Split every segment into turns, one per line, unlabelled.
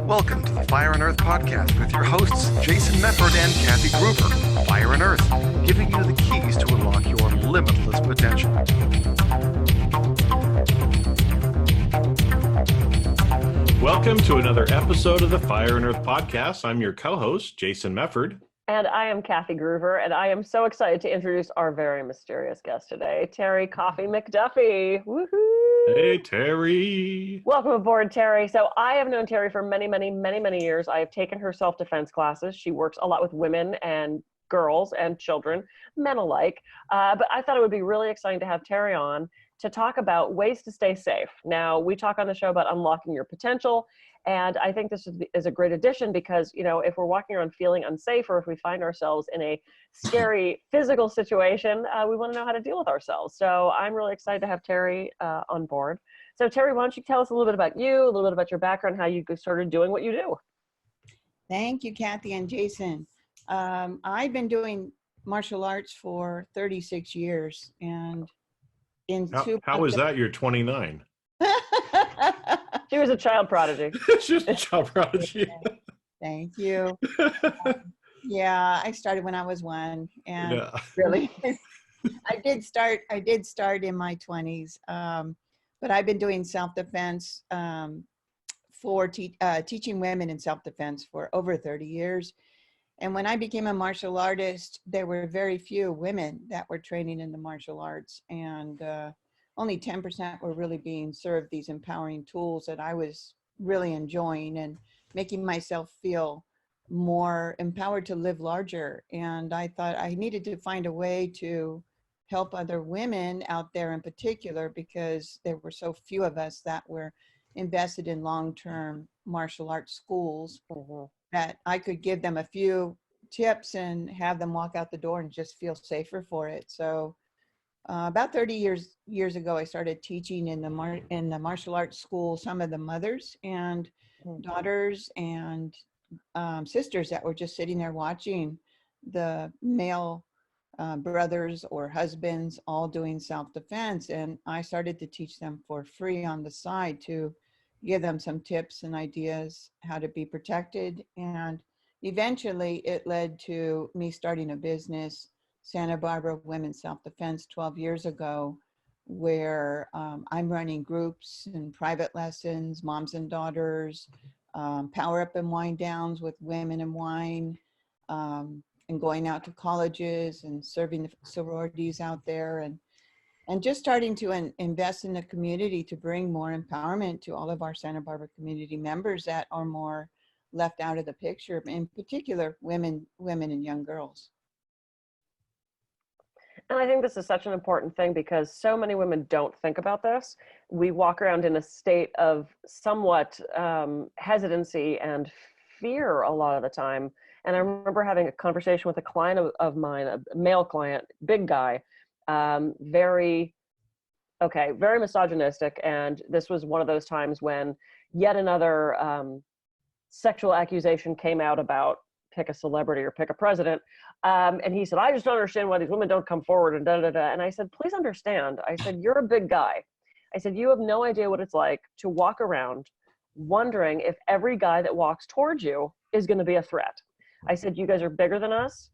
Welcome to the Fire and Earth podcast with your hosts, Jason Mefford and Kathy Gruber. Fire and Earth, giving you the keys to unlock your limitless potential.
Welcome to another episode of the Fire and Earth podcast. I'm your co-host, Jason Mefford.
And I am Kathy Gruber, and I am so excited to introduce our very mysterious guest today, Terri Coffee McDuffie. Woohoo!
Hey, Terri.
Welcome aboard, Terri. So I have known Terri for many years. I have taken her self-defense classes. She works a lot with women and girls and children, men alike. But I thought it would be really exciting to have Terri on to talk about ways to stay safe. Now, we talk on the show about unlocking your potential. And I think this is a great addition because, you know, if we're walking around feeling unsafe or if we find ourselves in a scary physical situation, we want to know how to deal with ourselves. So I'm really excited to have Terri on board. So Terri, why don't you tell us a little bit about you, a little bit about your background, how you started doing what you do?
Thank you, Kathy and Jason. I've been doing martial arts for 36 years. And
how is that you're 29?
She was a child prodigy.
She's a child prodigy.
Thank you. Yeah, I started when I was one, and really, I did start in my 20s. But I've been doing self-defense for teaching women in self-defense for over 30 years. And when I became a martial artist, there were very few women that were training in the martial arts, and only 10% were really being served these empowering tools that I was really enjoying and making myself feel more empowered to live larger. And I thought I needed to find a way to help other women out there in particular, because there were so few of us that were invested in long-term martial arts schools, that I could give them a few tips and have them walk out the door and just feel safer for it. So about 30 years ago, I started teaching in the martial arts school, some of the mothers and daughters and sisters that were just sitting there watching the male brothers or husbands all doing self-defense. And I started to teach them for free on the side to give them some tips and ideas how to be protected. And eventually it led to me starting a business, Santa Barbara Women's Self-Defense, 12 years ago, where I'm running groups and private lessons, moms and daughters, power up and wind downs with women and wine, and going out to colleges and serving the sororities out there, and just starting to invest in the community to bring more empowerment to all of our Santa Barbara community members that are more left out of the picture, in particular women and young girls.
And I think this is such an important thing because so many women don't think about this. We walk around in a state of somewhat hesitancy and fear a lot of the time. And I remember having a conversation with a client of mine, a male client, big guy, very misogynistic. And this was one of those times when yet another sexual accusation came out about pick a celebrity or pick a president. And he said, I just don't understand why these women don't come forward and da-da-da. And I said, please understand. I said, you're a big guy. I said, you have no idea what it's like to walk around wondering if every guy that walks towards you is going to be a threat. I said, you guys are bigger than us.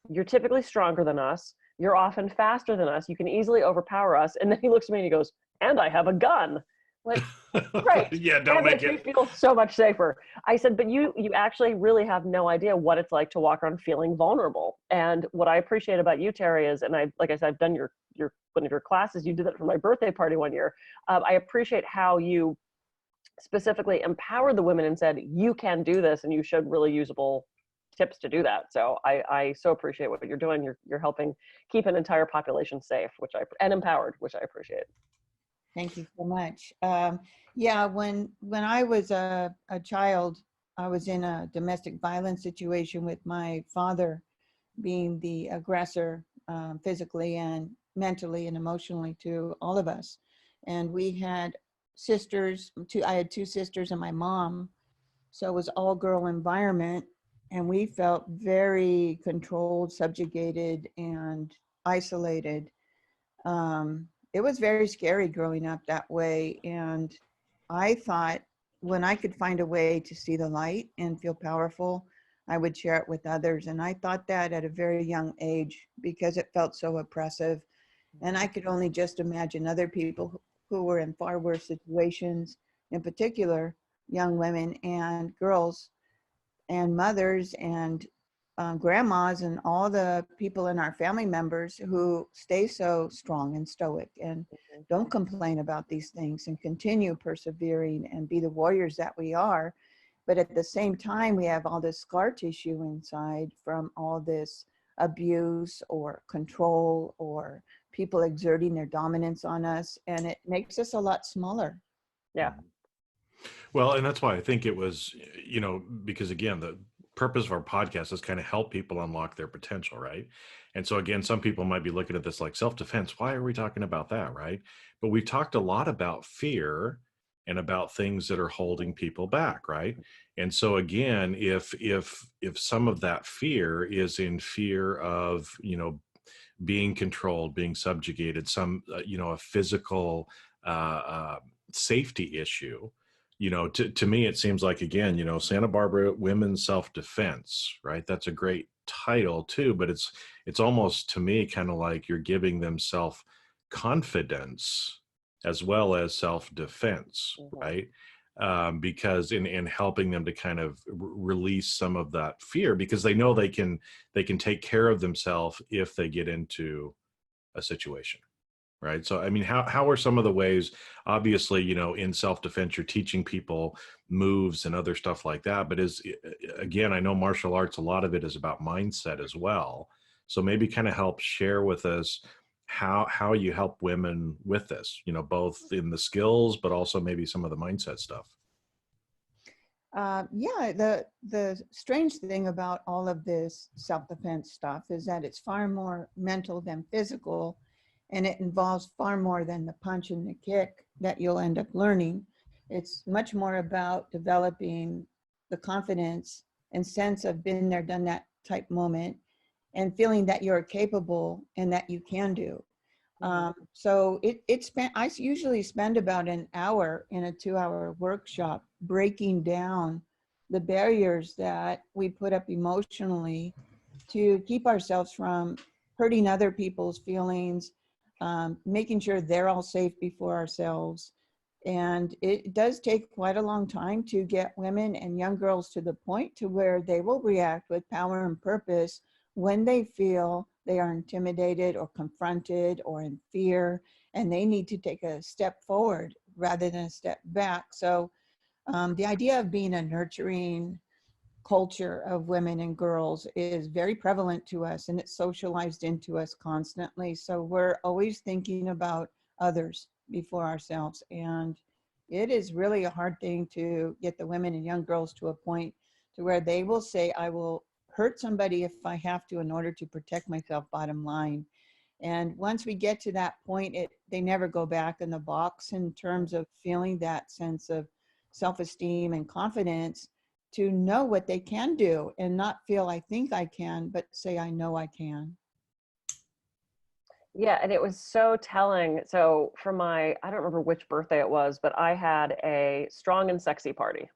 You're typically stronger than us. You're often faster than us. You can easily overpower us. And then he looks at me and he goes, and I have a gun. Like, right.
Yeah, don't make it.
You feel so much safer. I said, but you actually really have no idea what it's like to walk around feeling vulnerable. And what I appreciate about you, Terri, is, and like I said, I've done your one of your classes. You did that for my birthday party one year. I appreciate how you specifically empowered the women and said, you can do this, and you showed really usable tips to do that. So I so appreciate what you're doing. You're helping keep an entire population safe, and empowered, which I appreciate.
Thank you so much. Yeah, when I was a child, I was in a domestic violence situation with my father being the aggressor, physically and mentally and emotionally to all of us. And we had sisters, I had two sisters and my mom. So it was all girl environment. And we felt very controlled, subjugated, and isolated. It was very scary growing up that way. And I thought when I could find a way to see the light and feel powerful, I would share it with others. And I thought that at a very young age because it felt so oppressive. And I could only just imagine other people who were in far worse situations, in particular, young women and girls and mothers and grandmas and all the people in our family members who stay so strong and stoic and don't complain about these things and continue persevering and be the warriors that we are. But at the same time, we have all this scar tissue inside from all this abuse or control or people exerting their dominance on us, and it makes us a lot smaller.
Yeah.
Well, and that's why I think it was, because again, the purpose of our podcast is kind of help people unlock their potential, right? And so again, some people might be looking at this like self-defense. Why are we talking about that, right? But we've talked a lot about fear and about things that are holding people back, right? And so again, if some of that fear is in fear of, being controlled, being subjugated, a physical safety issue, to me, it seems like, again, Santa Barbara Women's Self-Defense, right? That's a great title too, but it's almost, to me, kind of like you're giving them self-confidence as well as self-defense, right? Because in helping them to kind of release some of that fear, because they know they can take care of themselves if they get into a situation. Right. So, I mean, how are some of the ways, obviously, in self-defense, you're teaching people moves and other stuff like that. But again, I know martial arts, a lot of it is about mindset as well. So maybe kind of help share with us how you help women with this, both in the skills, but also maybe some of the mindset stuff.
The strange thing about all of this self-defense stuff is that it's far more mental than physical. And it involves far more than the punch and the kick that you'll end up learning. It's much more about developing the confidence and sense of been there, done that type moment, and feeling that you're capable and that you can do. So I usually spend about an hour in a 2-hour workshop breaking down the barriers that we put up emotionally to keep ourselves from hurting other people's feelings, making sure they're all safe before ourselves. And it does take quite a long time to get women and young girls to the point to where they will react with power and purpose when they feel they are intimidated or confronted or in fear, and they need to take a step forward rather than a step back. So the idea of being a nurturing culture of women and girls is very prevalent to us, and it's socialized into us constantly. So we're always thinking about others before ourselves. And it is really a hard thing to get the women and young girls to a point to where they will say, I will hurt somebody if I have to in order to protect myself, bottom line. And once we get to that point, they never go back in the box in terms of feeling that sense of self-esteem and confidence to know what they can do and not feel I think I can, but say I know I can.
Yeah, and it was so telling. So for I don't remember which birthday it was, but I had a strong and sexy party.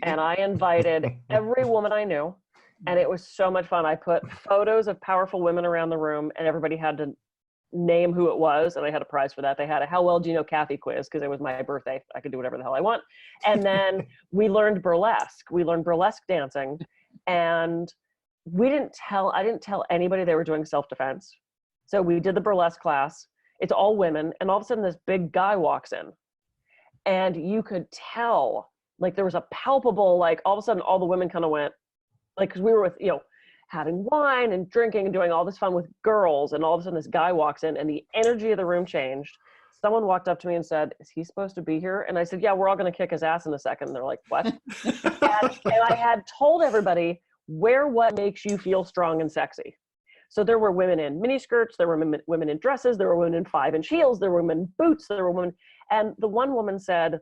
And I invited every woman I knew, and it was so much fun. I put photos of powerful women around the room, and everybody had to name who it was, and I had a prize for that. They had a how well do you know Kathy quiz because it was my birthday. I could do whatever the hell I want. And then we learned burlesque. We learned burlesque dancing, and I didn't tell anybody they were doing self-defense. So we did the burlesque class. It's all women, and all of a sudden this big guy walks in, and you could tell, like, there was a palpable, like, all of a sudden all the women kind of went, like, because we were with, having wine and drinking and doing all this fun with girls, and all of a sudden this guy walks in and the energy of the room changed. Someone walked up to me and said, is he supposed to be here? And I said, yeah, we're all going to kick his ass in a second. And they're like, what? and I had told everybody, wear what makes you feel strong and sexy. So there were women in miniskirts, there were women in dresses, there were women in 5-inch heels, there were women in boots, there were women. And the one woman said,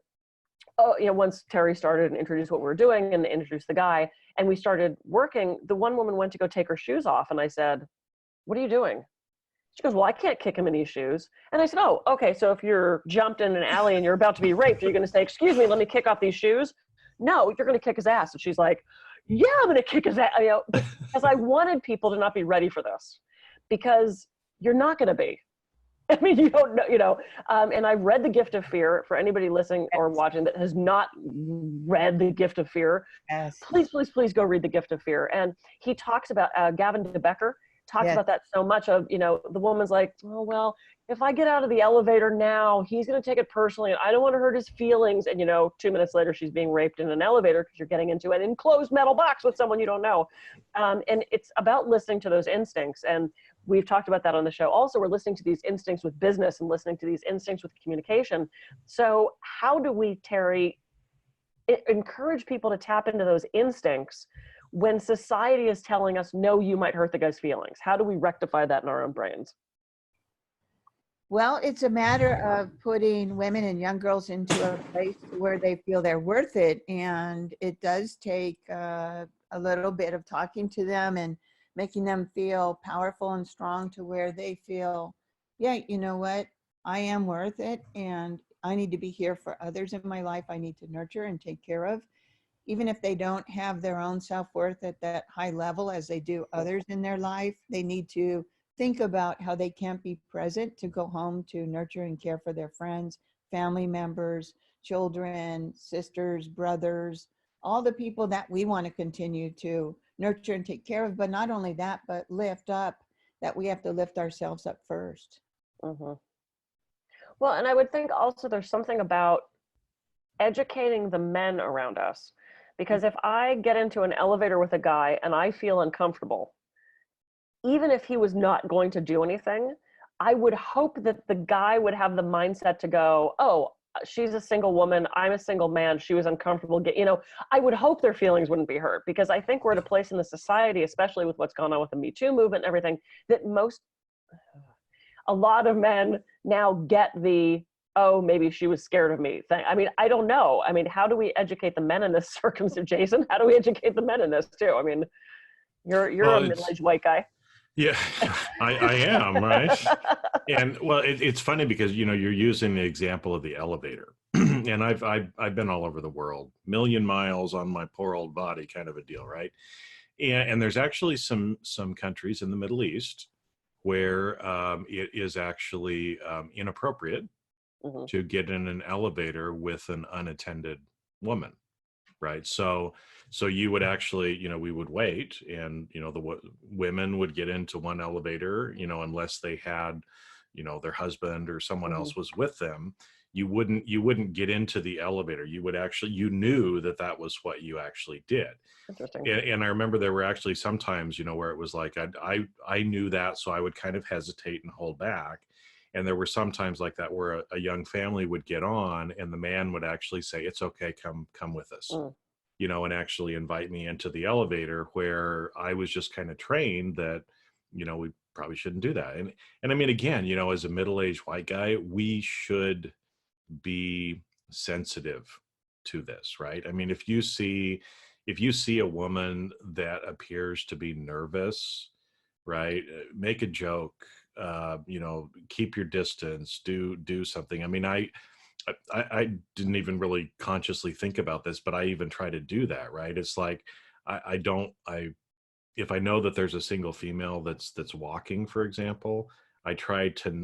once Terri started and introduced what we were doing and introduced the guy, and we started working, the one woman went to go take her shoes off, and I said, what are you doing? She goes, well, I can't kick him in these shoes. And I said, oh, okay. So if you're jumped in an alley and you're about to be raped, are you going to say, excuse me, let me kick off these shoes? No, you're going to kick his ass. And she's like, yeah, I'm going to kick his ass. You know, because I wanted people to not be ready for this, because you're not going to be. I mean, you don't know, you know. And I read The Gift of Fear. For anybody listening or watching that has not read The Gift of Fear,
Yes.
please, please, please go read The Gift of Fear. And he talks about, Gavin de Becker talks
Yes.
about that so much of, you know, the woman's like, oh, well, if I get out of the elevator now, he's going to take it personally, and I don't want to hurt his feelings. And, you know, 2 minutes later, she's being raped in an elevator because you're getting into an enclosed metal box with someone you don't know. And it's about listening to those instincts. And we've talked about that on the show. Also, we're listening to these instincts with business and listening to these instincts with communication. So how do we, Terri, encourage people to tap into those instincts when society is telling us, no, you might hurt the guy's feelings? How do we rectify that in our own brains?
Well, it's a matter of putting women and young girls into a place where they feel they're worth it. And it does take a little bit of talking to them and making them feel powerful and strong to where they feel, yeah, you know what, I am worth it. And I need to be here for others in my life. I need to nurture and take care of. Even if they don't have their own self-worth at that high level as they do others in their life, they need to think about how they can't be present to go home to nurture and care for their friends, family members, children, sisters, brothers, all the people that we want to continue to nurture and take care of. But not only that, but lift up, that we have to lift ourselves up first.
Mm-hmm. Well, and I would think also there's something about educating the men around us. Because if I get into an elevator with a guy and I feel uncomfortable, even if he was not going to do anything, I would hope that the guy would have the mindset to go, oh, she's a single woman, I'm a single man, she was uncomfortable. You know, I would hope their feelings wouldn't be hurt, because I think we're at a place in the society, especially with what's gone on with the Me Too movement and everything, that a lot of men now get the, oh, maybe she was scared of me thing. I mean, I don't know. I mean, how do we educate the men in this circumstance, Jason? How do we educate the men in this too? I mean, you're a middle-aged white guy.
Yeah, I am, right? And well, it's funny because, you know, you're using the example of the elevator, and I've been all over the world, million miles on my poor old body, kind of a deal, right? And there's actually some countries in the Middle East where it is actually inappropriate
Mm-hmm.
to get in an elevator with an unattended woman, right? So you would actually, you know, we would wait, and, you know, the women would get into one elevator, you know, unless they had, you know, their husband or someone
Mm-hmm.
else was with them. You wouldn't get into the elevator. You would actually, you knew that was what you actually did.
Interesting.
And I remember there were actually sometimes, you know, where it was like, I knew that, so I would kind of hesitate and hold back. And there were some times like that where a young family would get on, and the man would actually say, it's okay, come with us, you know, and actually invite me into the elevator, where I was just kind of trained that, you know, we probably shouldn't do that. And I mean, again, you know, as a middle-aged white guy, we should be sensitive to this, right? I mean, if you see a woman that appears to be nervous, right, make a joke, you know, keep your distance, do something. I mean, I didn't even really consciously think about this, but I even try to do that, right? It's like, if I know that there's a single female that's walking, for example, I try to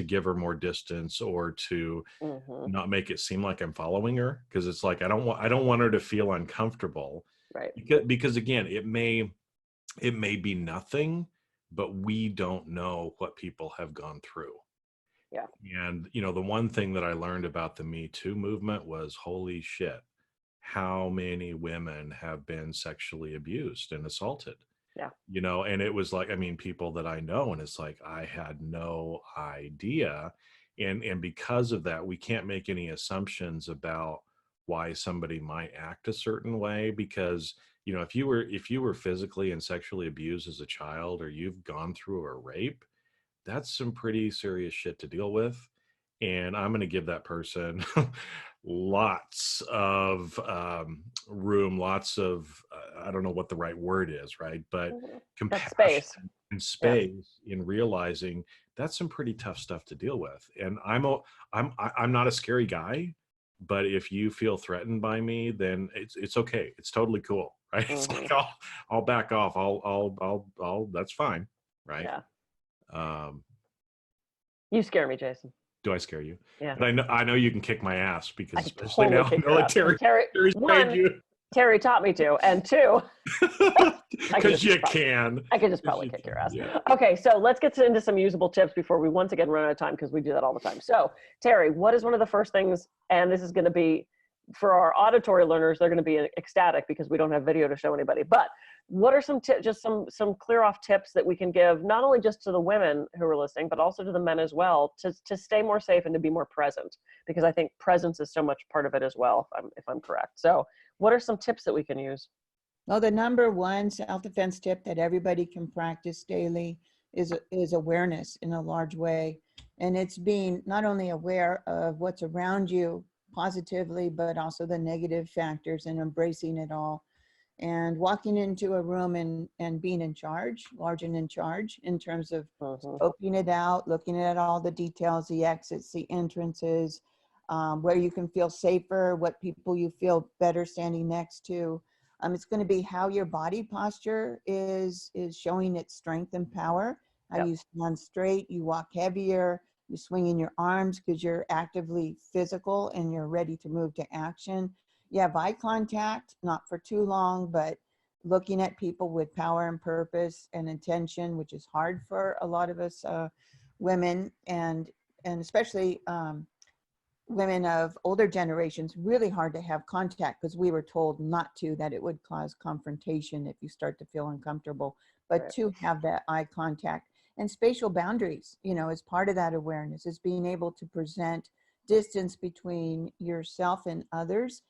give her more distance, or to
Mm-hmm.
not make it seem like I'm following her, because it's like, I don't want her to feel uncomfortable,
Right.
because again, it may be nothing, but we don't know what people have gone through.
Yeah.
And, you know, the one thing that I learned about the Me Too movement was, holy shit, how many women have been sexually abused and assaulted.
Yeah.
You know, and it was like, I mean, people that I know, and it's like, I had no idea. And because of that, we can't make any assumptions about why somebody might act a certain way, because, you know, if you were physically and sexually abused as a child, or you've gone through a rape, that's some pretty serious shit to deal with. And I'm going to give that person lots of room, lots of, I don't know what the right word is, right? But
Mm-hmm. That
compassion.
space.
and space in realizing that's some pretty tough stuff to deal with. And I'm not a scary guy, but if you feel threatened by me, then it's okay. It's totally cool, right? It's like I'll back off. I'll that's fine, right?
Yeah.
Um,
You scare me, Jason.
do I scare you?
Yeah.
But I know you can kick my ass because especially
totally
now military.
Terri, Terri taught me to, and two,
because you can.
I can just probably kick your ass.
Yeah.
Okay, so let's get into some usable tips before we once again run out of time, because we do that all the time. So, Terri, what is one of the first things, and this is going to be, for our auditory learners, they're going to be ecstatic because we don't have video to show anybody, but what are some tips, just some clear off tips that we can give, not only just to the women who are listening, but also to the men as well, to stay more safe and to be more present? Because I think presence is so much part of it as well, if I'm correct. So what are some tips that we can use?
Well, the number one self-defense tip that everybody can practice daily is awareness in a large way. And it's being not only aware of what's around you positively, but also the negative factors, and embracing it all. And walking into a room and being in charge, large and in charge, in terms of opening it out, looking at all the details, the exits, the entrances, where you can feel safer, what people you feel better standing next to. It's going to be how your body posture is showing its strength and power. How you stand straight, you walk heavier, you swing in your arms because you're actively physical and you're ready to move to action. You have eye contact, not for too long, but looking at people with power and purpose and intention, which is hard for a lot of us women, and especially women of older generations, really hard to have contact because we were told not to, that it would cause confrontation if you start to feel uncomfortable, but to have that eye contact. And spatial boundaries, as part of that awareness, is being able to present distance between yourself and others,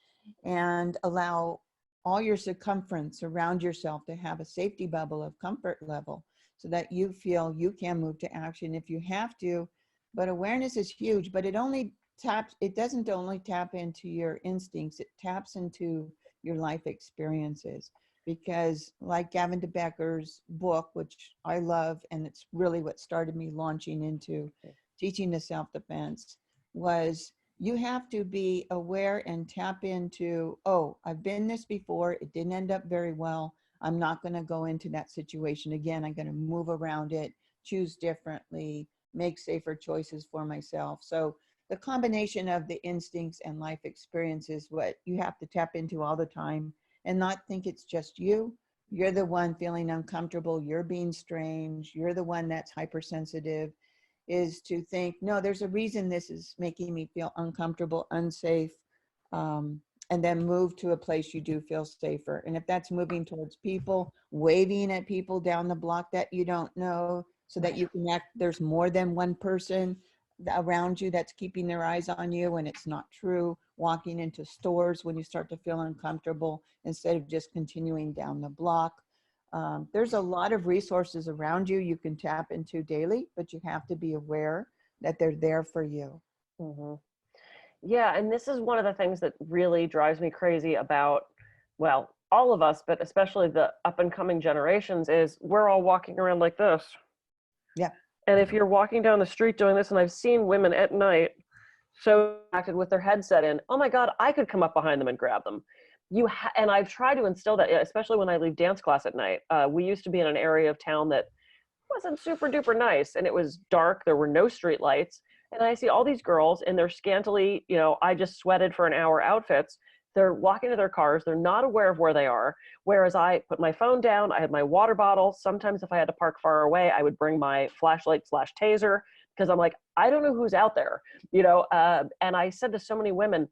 and allow all your circumference around yourself to have a safety bubble of comfort level, so that you feel you can move to action if you have to. But awareness is huge, but it doesn't only tap into your instincts, it taps into your life experiences. Because like Gavin de Becker's book, which I love, and it's really what started me launching into teaching the self-defense, was you have to be aware and tap into, oh, I've been this before, it didn't end up very well, I'm not going to go into that situation again, I'm going to move around it, choose differently, make safer choices for myself. So the combination of the instincts and life experiences, what you have to tap into all the time, and not think it's just you. You're the one feeling uncomfortable, you're being strange, you're the one that's hypersensitive, is to think, no, there's a reason this is making me feel uncomfortable, unsafe, and then move to a place you do feel safer. And if that's moving towards people, waving at people down the block that you don't know, so that you can act, there's more than one person around you that's keeping their eyes on you when it's not true. Walking into stores when you start to feel uncomfortable, instead of just continuing down the block. There's a lot of resources around you can tap into daily, but you have to be aware that they're there for you.
Yeah, and this is one of the things that really drives me crazy about, well, all of us, but especially the up and coming generations, is we're all walking around like this.
Yeah.
And if you're walking down the street doing this, and I've seen women at night so acted with their headset in, oh my God, I could come up behind them and grab them. And I've tried to instill that, especially when I leave dance class at night. We used to be in an area of town that wasn't super duper nice, and it was dark. There were no street lights. And I see all these girls in their scantily, I just sweated for an hour outfits. They're walking to their cars. They're not aware of where they are. Whereas I put my phone down, I had my water bottle. Sometimes if I had to park far away, I would bring my flashlight/taser, because I'm like, I don't know who's out there, and I said to so many women,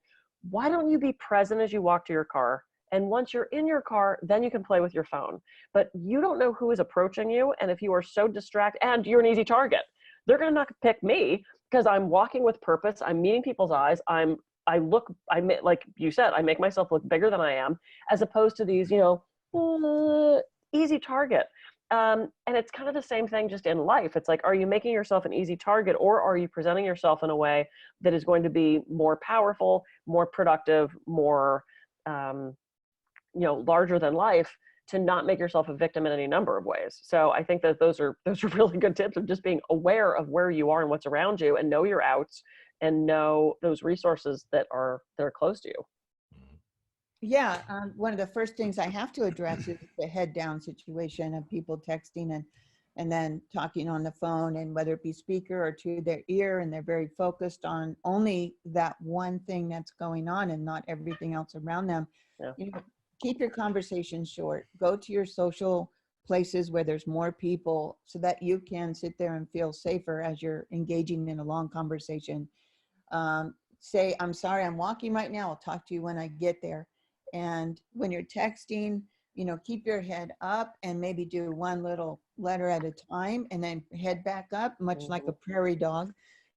why don't you be present as you walk to your car? And once you're in your car, then you can play with your phone. But you don't know who is approaching you. And if you are so distracted, and you're an easy target, they're going to not pick me because I'm walking with purpose. I'm meeting people's eyes. Like you said, I make myself look bigger than I am, as opposed to these, easy target. And it's kind of the same thing just in life. It's like, are you making yourself an easy target, or are you presenting yourself in a way that is going to be more powerful, more productive, more, larger than life, to not make yourself a victim in any number of ways. So I think that those are really good tips of just being aware of where you are and what's around you, and know your outs, and know those resources that are close to you.
Yeah, one of the first things I have to address is the head down situation of people texting and then talking on the phone, and whether it be speaker or to their ear, and they're very focused on only that one thing that's going on and not everything else around them.
Yeah.
You know, keep your conversations short. Go to your social places where there's more people, so that you can sit there and feel safer as you're engaging in a long conversation. Say, I'm sorry, I'm walking right now. I'll talk to you when I get there. And when you're texting, you know, keep your head up and maybe do one little letter at a time, and then head back up, much like a prairie dog,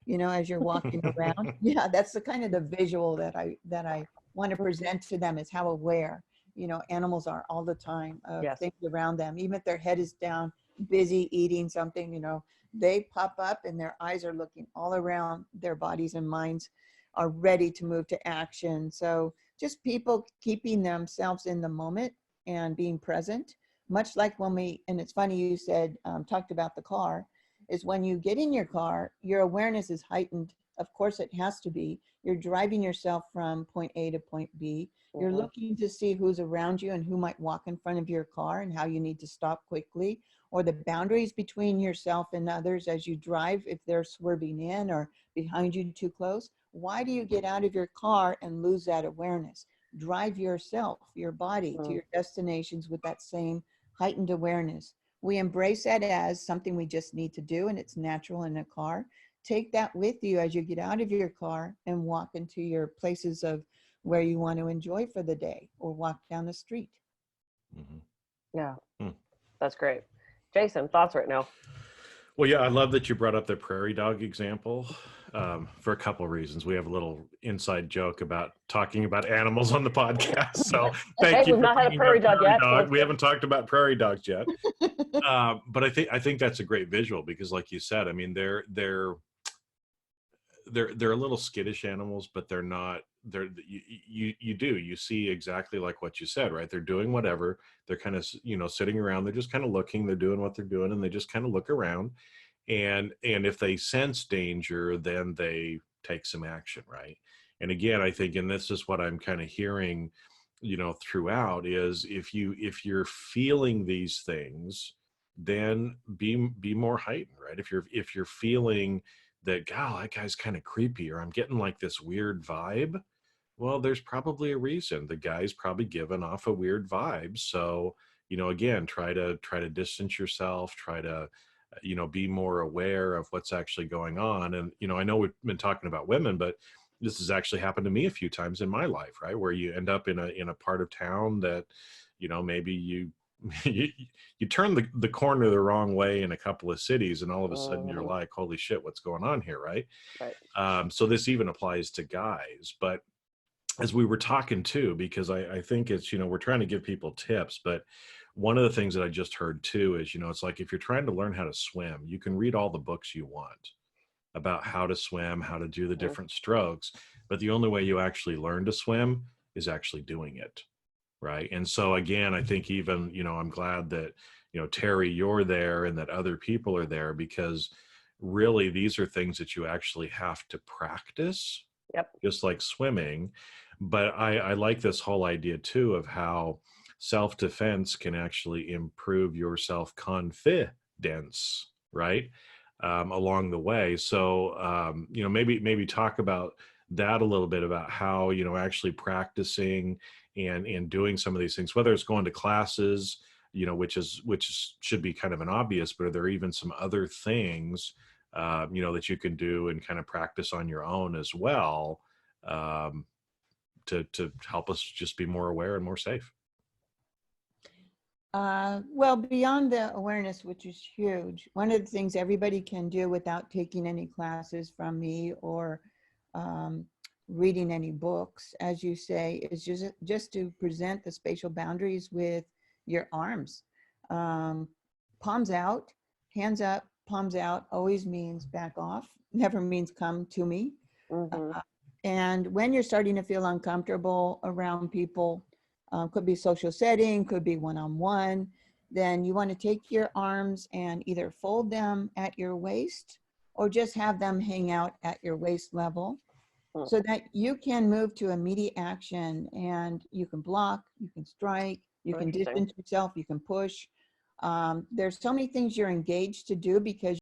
you know, as you're walking around. Yeah, that's the kind of the visual that I want to present to them, is how aware, you know, animals are all the time of
Yes.
things around them. Even if their head is down, busy eating something, you know, they pop up and their eyes are looking all around. Their bodies and minds are ready to move to action. So just people keeping themselves in the moment and being present, much like when we, and it's funny you said, talked about the car, is when you get in your car, your awareness is heightened. Of course it has to be. You're driving yourself from point A to point B. You're looking to see who's around you and who might walk in front of your car, and how you need to stop quickly, or the boundaries between yourself and others as you drive, if they're swerving in or behind you too close. Why do you get out of your car and lose that awareness? Drive yourself, your body, to your destinations with that same heightened awareness. We embrace that as something we just need to do, and it's natural in a car. Take that with you as you get out of your car and walk into your places of where you want to enjoy for the day, or walk down the street.
Yeah, that's great. Jason, thoughts right now?
Well, yeah, I love that you brought up the prairie dog example for a couple of reasons. We have a little inside joke about talking about animals on the podcast. So thank you.
We've not had a prairie dog yet. So
we haven't talked about prairie dogs yet. But I think that's a great visual, because like you said, I mean, they're a little skittish animals, but they're not, you see exactly like what you said, right? They're doing whatever. They're kind of, you know, sitting around, they're just kind of looking, they're doing what they're doing, and they just kind of look around. And if they sense danger, then they take some action, right? And again, I think, and this is what I'm kind of hearing, you know, throughout, is if you're feeling these things, then be more heightened, right? If you're feeling that, God, that guy's kind of creepy, or I'm getting like this weird vibe, well, there's probably a reason. The guy's probably giving off a weird vibe. So, you know, again, try to distance yourself, try to, you know, be more aware of what's actually going on. And, you know, I know we've been talking about women, but this has actually happened to me a few times in my life, right? Where you end up in a part of town that, you know, maybe you turn the corner the wrong way in a couple of cities, and all of a sudden you're like, holy shit, what's going on here, right? So this even applies to guys. But as we were talking too, because I think it's, you know, we're trying to give people tips, but one of the things that I just heard too is, you know, it's like, if you're trying to learn how to swim, you can read all the books you want about how to swim, how to do the different strokes, but the only way you actually learn to swim is actually doing it. Right. And so again, I think even, you know, I'm glad that, you know, Terri, you're there, and that other people are there, because really these are things that you actually have to practice.
Yep.
Just like swimming. But I like this whole idea too of how self-defense can actually improve your self-confidence, right? Along the way. So, you know, maybe talk about that a little bit, about how, you know, actually practicing and doing some of these things, whether it's going to classes, you know, which should be kind of an obvious, but are there even some other things, you know, that you can do and kind of practice on your own as well, to help us just be more aware and more safe?
Well, beyond the awareness, which is huge, one of the things everybody can do without taking any classes from me or reading any books, as you say, is just to present the spatial boundaries with your arms. Palms out, hands up, palms out always means back off, never means come to me. And when you're starting to feel uncomfortable around people, could be social setting, could be one-on-one, then you want to take your arms and either fold them at your waist or just have them hang out at your waist level so that you can move to immediate action, and you can block, you can strike, you can distance yourself, you can push. There's so many things you're engaged to do because